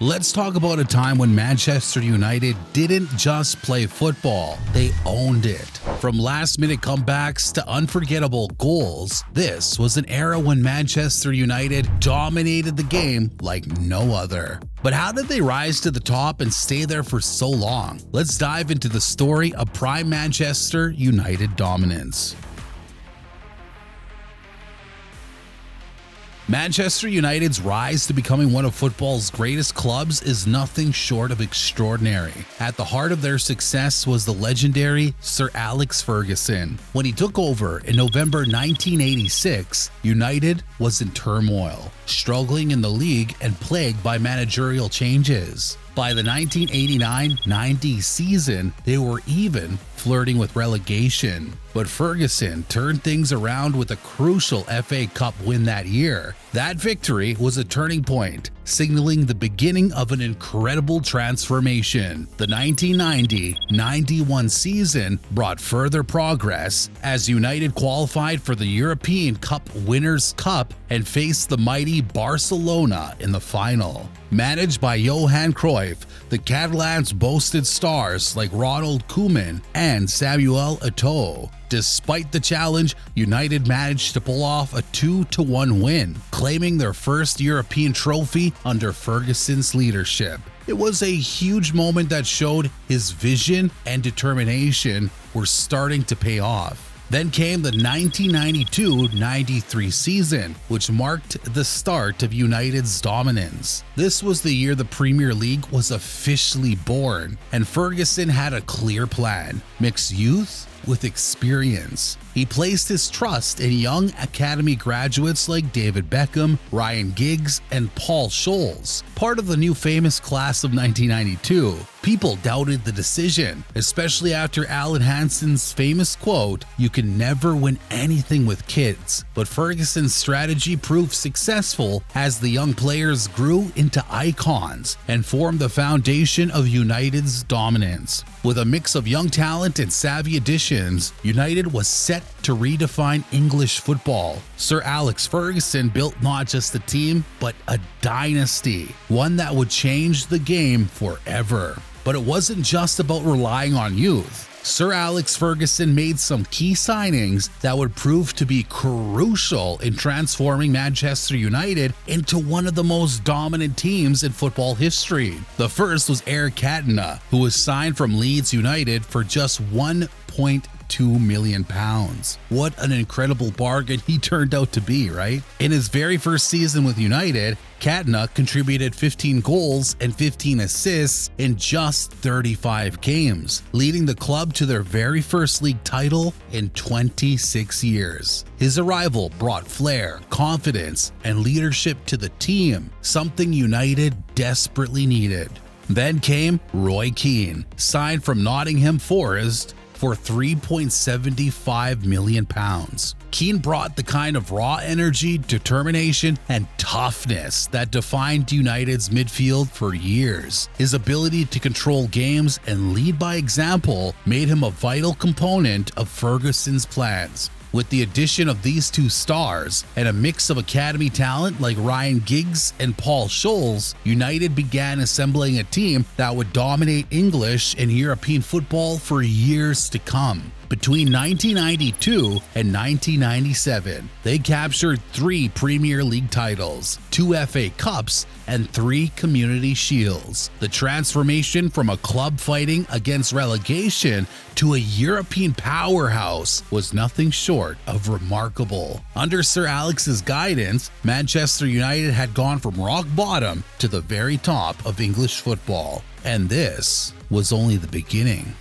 Let's talk about a time when Manchester United didn't just play football, they owned it. From last-minute comebacks to unforgettable goals, this was an era when Manchester United dominated the game like no other. But how did they rise to the top and stay there for so long? Let's dive into the story of prime Manchester United dominance. Manchester United's rise to becoming one of football's greatest clubs is nothing short of extraordinary. At the heart of their success was the legendary Sir Alex Ferguson. When he took over in November 1986, United was in turmoil, struggling in the league and plagued by managerial changes. By the 1989-90 season, they were even flirting with relegation. But Ferguson turned things around with a crucial FA Cup win that year. That victory was a turning point, signaling the beginning of an incredible transformation. The 1990-91 season brought further progress as United qualified for the European Cup Winners' Cup and faced the mighty Barcelona in the final. Managed by Johan Cruyff, the Catalans boasted stars like Ronald Koeman and Samuel Eto'o. Despite the challenge, United managed to pull off a 2-1 win, claiming their first European trophy under Ferguson's leadership. It was a huge moment that showed his vision and determination were starting to pay off. Then came the 1992-93 season, which marked the start of United's dominance. This was the year the Premier League was officially born, and Ferguson had a clear plan: mix youth with experience. He placed his trust in young academy graduates like David Beckham, Ryan Giggs, and Paul Scholes. Part of the new famous class of 1992, people doubted the decision, especially after Alan Hansen's famous quote, "You can never win anything with kids." But Ferguson's strategy proved successful as the young players grew into icons and formed the foundation of United's dominance. With a mix of young talent and savvy additions, United was set to redefine English football. Sir Alex Ferguson built not just a team, but a dynasty, one that would change the game forever. But it wasn't just about relying on youth. Sir Alex Ferguson made some key signings that would prove to be crucial in transforming Manchester United into one of the most dominant teams in football history. The first was Eric Cantona, who was signed from Leeds United for just £1.2 million. What an incredible bargain he turned out to be, right? In his very first season with United, Cantona contributed 15 goals and 15 assists in just 35 games, leading the club to their very first league title in 26 years. His arrival brought flair, confidence, and leadership to the team, something United desperately needed. Then came Roy Keane, signed from Nottingham Forest for £3.75 million. Keane brought the kind of raw energy, determination, and toughness that defined United's midfield for years. His ability to control games and lead by example made him a vital component of Ferguson's plans. With the addition of these two stars and a mix of academy talent like Ryan Giggs and Paul Scholes, United began assembling a team that would dominate English and European football for years to come. Between 1992 and 1997, they captured 3 Premier League titles, 2 FA Cups, and 3 Community Shields. The transformation from a club fighting against relegation to a European powerhouse was nothing short of remarkable. Under Sir Alex's guidance, Manchester United had gone from rock bottom to the very top of English football. And this was only the beginning.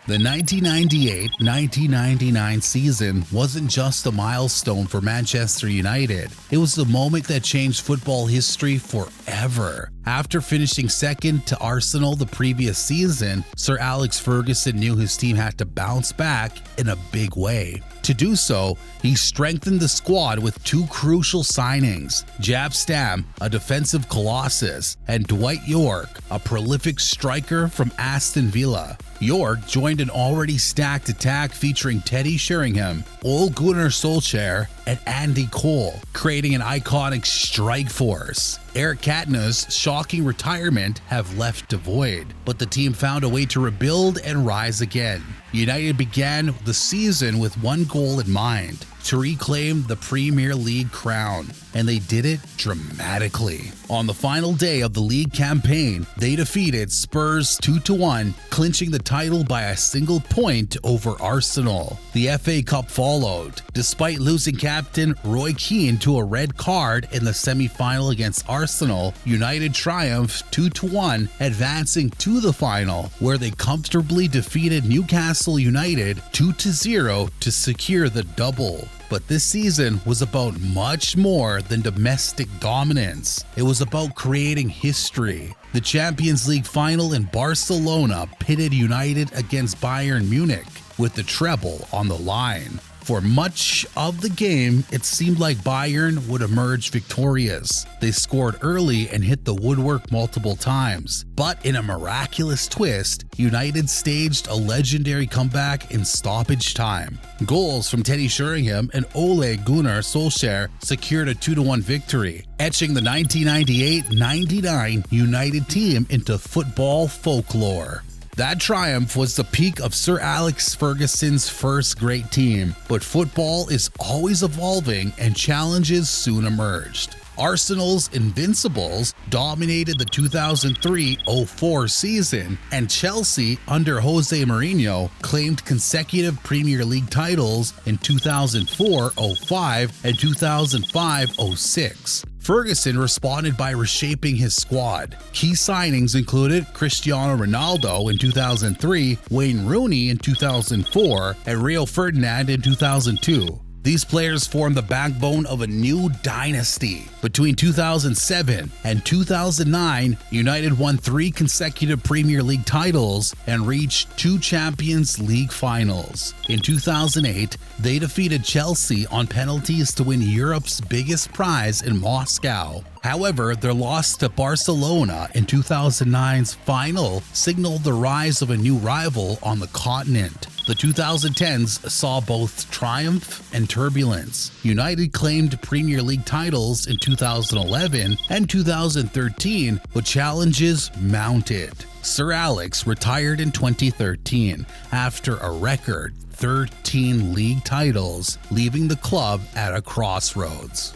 The 1998-1999 season wasn't just a milestone for Manchester United. It was the moment that changed football history forever. After finishing second to Arsenal the previous season, Sir Alex Ferguson knew his team had to bounce back in a big way. To do so, he strengthened the squad with 2 crucial signings: Jaap Stam, a defensive colossus, and Dwight York, a prolific striker from Aston Villa. York joined an already stacked attack featuring Teddy Sheringham, Ole Gunnar Solskjaer, and Andy Cole, creating an iconic strike force. Eric Cantona's shocking retirement have left a void, but the team found a way to rebuild and rise again. United began the season with one goal in mind: to reclaim the Premier League crown, and they did it dramatically. On the final day of the league campaign, they defeated Spurs 2-1, clinching the title by a single point over Arsenal. The FA Cup followed. Despite losing captain Roy Keane to a red card in the semi-final against Arsenal, United triumphed 2-1, advancing to the final, where they comfortably defeated Newcastle United 2-0 to secure the double. But this season was about much more than domestic dominance. It was about creating history. The Champions League final in Barcelona pitted United against Bayern Munich, with the treble on the line. For much of the game, it seemed like Bayern would emerge victorious. They scored early and hit the woodwork multiple times. But in a miraculous twist, United staged a legendary comeback in stoppage time. Goals from Teddy Sheringham and Ole Gunnar Solskjaer secured a 2-1 victory, etching the 1998-99 United team into football folklore. That triumph was the peak of Sir Alex Ferguson's first great team, but football is always evolving and challenges soon emerged. Arsenal's Invincibles dominated the 2003-04 season, and Chelsea under Jose Mourinho claimed consecutive Premier League titles in 2004-05 and 2005-06. Ferguson responded by reshaping his squad. Key signings included Cristiano Ronaldo in 2003, Wayne Rooney in 2004, and Rio Ferdinand in 2002. These players formed the backbone of a new dynasty. Between 2007 and 2009, United won 3 consecutive Premier League titles and reached 2 Champions League finals. In 2008, they defeated Chelsea on penalties to win Europe's biggest prize in Moscow. However, their loss to Barcelona in 2009's final signaled the rise of a new rival on the continent. The 2010s saw both triumph and turbulence. United claimed Premier League titles in 2011 and 2013, but challenges mounted. Sir Alex retired in 2013 after a record 13 league titles, leaving the club at a crossroads.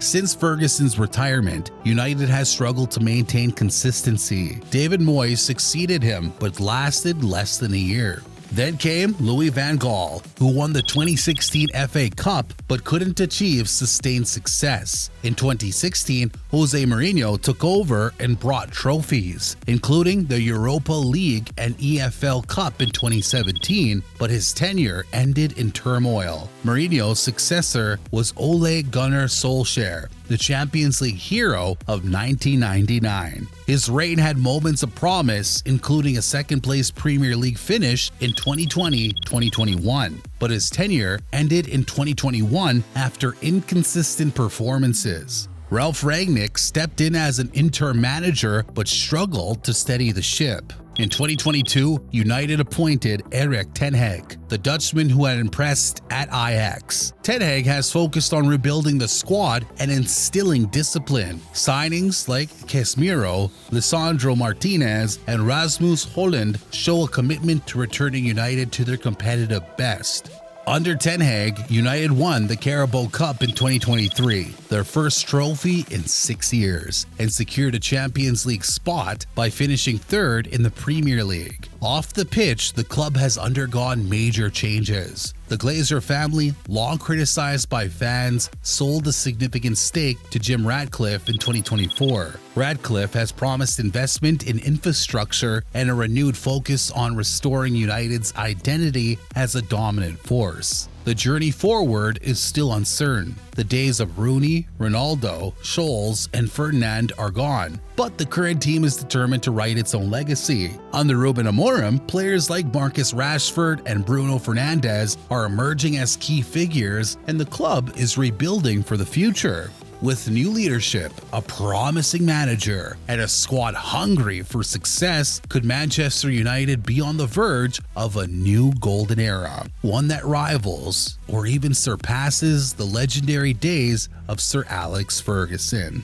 Since Ferguson's retirement, United has struggled to maintain consistency. David Moyes succeeded him, but lasted less than a year. Then came Louis van Gaal, who won the 2016 FA Cup but couldn't achieve sustained success. In 2016, Jose Mourinho took over and brought trophies, including the Europa League and EFL Cup in 2017, but his tenure ended in turmoil. Mourinho's successor was Ole Gunnar Solskjaer, the Champions League hero of 1999. His reign had moments of promise, including a second-place Premier League finish in 2020-2021, but his tenure ended in 2021 after inconsistent performances. Ralf Rangnick stepped in as an interim manager but struggled to steady the ship. In 2022, United appointed Erik ten Hag, the Dutchman who had impressed at Ajax. Ten Hag has focused on rebuilding the squad and instilling discipline. Signings like Casemiro, Lisandro Martinez, and Rasmus Højlund show a commitment to returning United to their competitive best. Under Ten Hag, United won the Carabao Cup in 2023, their first trophy in 6 years, and secured a Champions League spot by finishing third in the Premier League. Off the pitch, the club has undergone major changes. The Glazer family, long criticized by fans, sold a significant stake to Jim Ratcliffe in 2024. Ratcliffe has promised investment in infrastructure and a renewed focus on restoring United's identity as a dominant force. The journey forward is still uncertain. The days of Rooney, Ronaldo, Scholes, and Ferdinand are gone, but the current team is determined to write its own legacy. Under Ruben Amorim, players like Marcus Rashford and Bruno Fernandes are emerging as key figures, and the club is rebuilding for the future. With new leadership, a promising manager, and a squad hungry for success, could Manchester United be on the verge of a new golden era, one that rivals or even surpasses the legendary days of Sir Alex Ferguson?